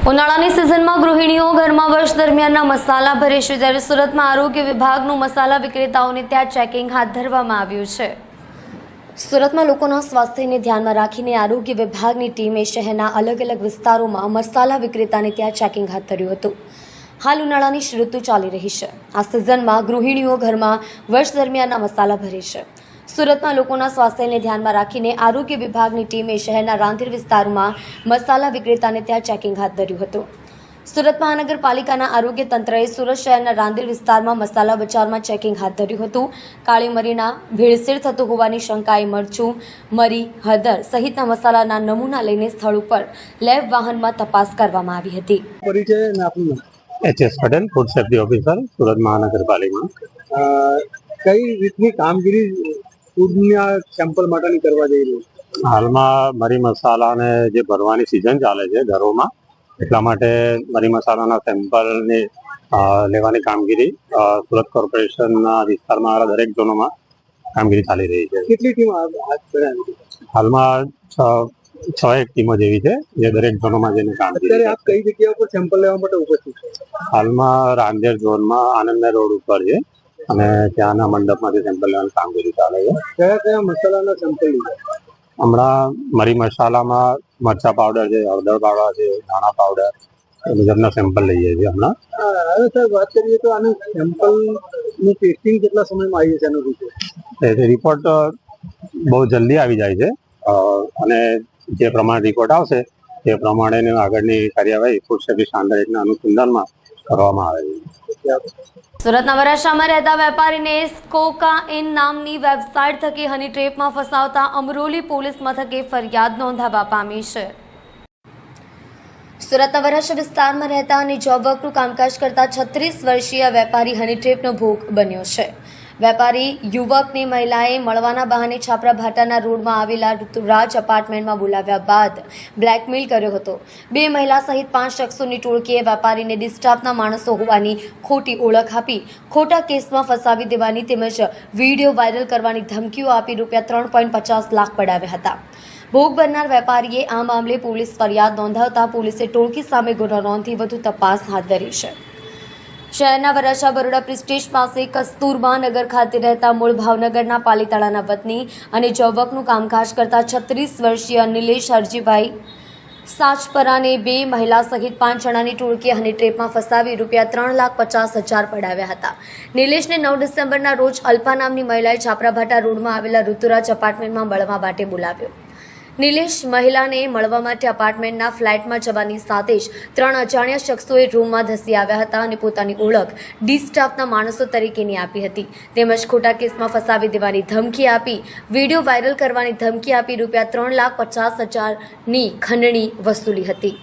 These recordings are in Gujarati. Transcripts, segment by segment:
ઉનાળાની સિઝનમાં ગૃહિણીઓ ઘરમાં વર્ષ દરમિયાનના મસાલા ભરે છે, ત્યારે સુરતમાં આરોગ્ય વિભાગનું મસાલા વિક્રેતાઓને ત્યાં ચેકિંગ હાથ ધરવામાં આવ્યું છે। સુરતમાં લોકોના સ્વાસ્થ્યને ધ્યાનમાં રાખીને આરોગ્ય વિભાગની ટીમે શહેરના અલગ અલગ વિસ્તારોમાં મસાલા વિક્રેતાને ત્યાં ચેકિંગ હાથ ધર્યું હતું। હાલ ઉનાળાની ઋતુ ચાલી રહી છે। આ સિઝનમાં ગૃહિણીઓ ઘરમાં વર્ષ દરમિયાનના મસાલા ભરે છે। સુરતમાં લોકોના સ્વાસ્થ્યને ધ્યાનમાં રાખીને આરોગ્ય વિભાગની ટીમે શહેરના રાંદેર વિસ્તારમાં મસાલા વિક્રેતાને ત્યાં ચેકિંગ હાથ ધર્યું હતું। સુરત મહાનગરપાલિકાના આરોગ્ય તંત્રએ સુરત શહેરના રાંદેર વિસ્તારમાં મસાલા બજારમાં ચેકિંગ હાથ ધર્યું હતું। કાળી મરીના ભેળસેળ થતું હોવાની શંકાએ મરચું, મરી, હળદર સહિતના મસાલાના નમૂના લઈને સ્થળ ઉપર લેબ વાહનમાં તપાસ કરવામાં આવી હતી। HS Patel, food safety officer, Surat મહાનગરપાલિકા। કઈ રીતની કામગીરી ફૂડના સેમ્પલ માટેની કરવા જઈ રહી છે? હાલમાં મરી મસાલાને જે ભરવાની સિઝન ચાલે છે ઘરોમાં, એટલા માટે મરી મસાલાના સેમ્પલની લેવાની કામગીરી સુરત કોર્પોરેશનના વિસ્તારમાં આવેલા દરેક ઝોનોમાં કામગીરી ચાલી રહી છે। કેટલી ટીમ હાથ ધરાવી? હાલમાં 6 ટીમો જેવી છે જે દરેક ઝોનોમાં જઈને કામગીરી અત્યારે આપ કઈ જગ્યા ઉપર સેમ્પલ લેવા માટે ઉપસ્થિત છો? હાલમાં રાંદેર ઝોનમાં આનંદનગર રોડ ઉપર છે અને ત્યાંના મંડપમાંથી સેમ્પલ લેવાની કામગીરી ચાલે છે। કયા કયા મસાલાના સેમ્પલ લીધા? હમણાં મરી મસાલામાં મરચા પાવડર છે, હળદર પાવડર છે, ધાણા પાવડર એ મુજબના સેમ્પલ લઈએ છીએ હમણાં। હવે સર વાત કરીએ તો આનું સેમ્પલનું ટેસ્ટિંગ કેટલા સમયમાં આવી જશે? એનો રિપોર્ટ બહુ જલ્દી આવી જાય છે અને જે પ્રમાણે રિપોર્ટ આવશે તે પ્રમાણેની આગળની કાર્યવાહી ફૂડ સેફ્ટી સ્ટાન્ડર્ડના અનુસંધાનમાં કરવામાં આવે છે। સુરતના વરાછામાં રહેતા વેપારીને કોકાઇન નામની વેબસાઇટ થકી હની ટ્રેપમાં ફસાવતા અમરોલી પોલીસ મથકે ફરિયાદ નોંધાવવા પામી છે। સુરતના વરાછા વિસ્તારમાં રહેતા અને જોબ વર્કનું કામકાજ કરતા 36 વર્ષીય વેપારી હની ટ્રેપનો ભોગ બન્યો છે। વેપારી યુવકને મહિલાએ મળવાના બહાને છાપરા ભાટાના રોડમાં આવેલા ઋતુરાજ એપાર્ટમેન્ટમાં બોલાવ્યા બાદ બ્લેકમેલ કર્યો હતો। 2 મહિલા સહિત 5 શખ્સોની ટોળકીએ વેપારીને ડિસ્ટાફના માણસો હોવાની ખોટી ઓળખ આપી ખોટા કેસમાં ફસાવી દેવાની તેમજ વિડીયો વાયરલ કરવાની ધમકીઓ આપી ₹3.50 લાખ પડાવ્યા હતા। ભોગ બનનાર વેપારીએ આ મામલે પોલીસ ફરિયાદ નોંધાવતા પોલીસે ટોળકી સામે ગુનો નોંધી વધુ તપાસ હાથ ધરી છે। શહેરના વરાછા બરોડા પ્રિસ્ટેજ પાસે કસ્તુરબા નગર ખાતે રહેતા મૂળ ભાવનગરના પાલીતાણાના વતની અને જોબવર્કનું કામકાજ કરતા 36 વર્ષીય નિલેશ હરજીભાઈ સાચપરાને 2 મહિલા સહિત 5 જણાની ટોળકીએ હની ટ્રેપમાં ફસાવી ₹3,50,000 પડાવ્યા હતા। નિલેશને 9 ડિસેમ્બરના રોજ અલ્પા નામની મહિલાએ છાપરાભાટા રોડમાં આવેલા ઋતુરાજ એપાર્ટમેન્ટમાં મળવા માટે બોલાવ્યો। નિલેશ મહિલાને મળવા માટે એપાર્ટમેન્ટના ફ્લેટમાં જવાની સાથે જ 3 અજાણ્યા શખ્સોએ રૂમમાં ધસી આવ્યા હતા અને પોતાની ઓળખ ડી સ્ટાફના માણસો તરીકેની આપી હતી તેમજ ખોટા કેસમાં ફસાવી દેવાની ધમકી આપી વિડીયો વાયરલ કરવાની ધમકી આપી ₹3,50,000ની ખંડણી વસૂલી હતી।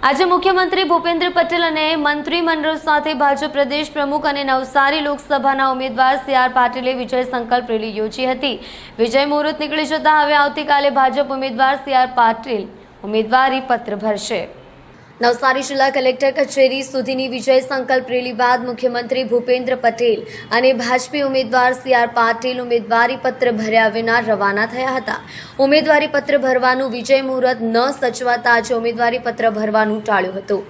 આજે મુખ્યમંત્રી ભૂપેન્દ્ર પટેલ અને મંત્રીમંડળ સાથે ભાજપ પ્રદેશ પ્રમુખ અને નવસારી લોકસભાના ઉમેદવાર CR પાટીલે વિજય સંકલ્પ રેલી યોજી હતી। વિજય મુહૂર્ત નીકળી જતા હવે આવતીકાલે ભાજપ ઉમેદવાર CR પાટીલ ઉમેદવારી પત્ર ભરશે। નવસારી જિલ્લા કલેક્ટર કચેરી સુધીની વિજય સંકલ્પ રેલી બાદ મુખ્યમંત્રી ભૂપેન્દ્ર પટેલ અને ભાજપી ઉમેદવાર CR પાટીલ ઉમેદવારી પત્ર ભર્યા વિના રવાના થયા હતા। ઉમેદવારી પત્ર ભરવાનું વિજય મુહૂર્ત ન સચવાતા આજે ઉમેદવારી પત્ર ભરવાનું ટાળ્યું હતું।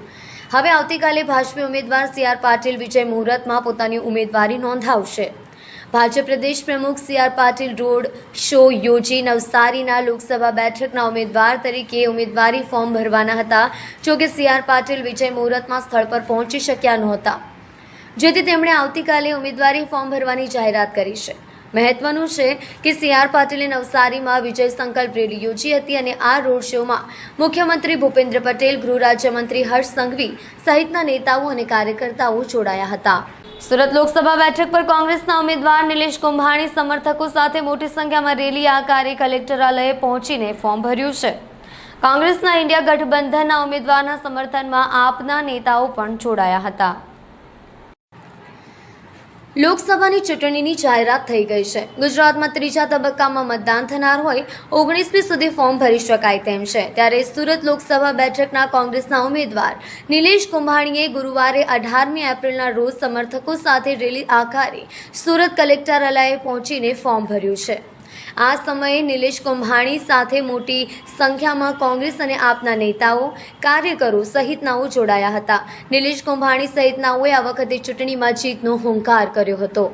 હવે આવતીકાલે ભાજપી ઉમેદવાર CR પાટીલ વિજય મુહૂર્તમાં પોતાની ઉમેદવારી નોંધાવશે। ભાજપ પ્રદેશ પ્રમુખ CR પાટીલ રોડ શો યોજી નવસારીના લોકસભા બેઠકના ઉમેદવાર તરીકે ઉમેદવારી ફોર્મ ભરવાના હતા। જોકે CR પાટીલ વિજય મુહૂર્તમાં સ્થળ પર પહોંચી શક્યા નહોતા, જેથી તેમણે આવતીકાલે ઉમેદવારી ફોર્મ ભરવાની જાહેરાત કરી છે। મહત્વનું છે કે CR પાટીલે નવસારીમાં વિજય સંકલ્પ રેલી યોજી હતી અને આ રોડ શોમાં મુખ્યમંત્રી ભૂપેન્દ્ર પટેલ, ગૃહ રાજ્યમંત્રી હર્ષ સંઘવી સહિતના નેતાઓ અને કાર્યકર્તાઓ જોડાયા હતા। સુરત લોકસભા બેઠક પર કોંગ્રેસના ઉમેદવાર નિલેશ કુંભાણી સમર્થકો સાથે મોટી સંખ્યામાં રેલી આકારે કલેક્ટરાલયે પહોંચીને ફોર્મ ભર્યું છે। કોંગ્રેસના ઇન્ડિયા ગઠબંધનના ઉમેદવારના સમર્થનમાં આપના નેતાઓ પણ જોડાયા હતા। લોકસભાની ચૂંટણીની જાહેરાત થઈ ગઈ છે। ગુજરાતમાં 3જા તબક્કામાં મતદાન થનાર હોય 19મી સુધી ફોર્મ ભરી શકાય તેમ છે। ત્યારે સુરત લોકસભા બેઠકના કોંગ્રેસના ઉમેદવાર નિલેશ કુંભાણીએ ગુરુવારે 18મી એપ્રિલના રોજ સમર્થકો સાથે રેલી આકારે સુરત કલેક્ટરાલયે પહોંચીને ફોર્મ ભર્યું છે। આ સમયે નિલેશ કુંભાણી સાથે મોટી સંખ્યામાં કોંગ્રેસ અને આપના નેતાઓ, કાર્યકરો સહિતનાઓ જોડાયા હતા. નિલેશ કુંભાણી સહિતનાઓએ આ વખતે ચૂંટણીમાં જીતનો હુંકાર કર્યો હતો.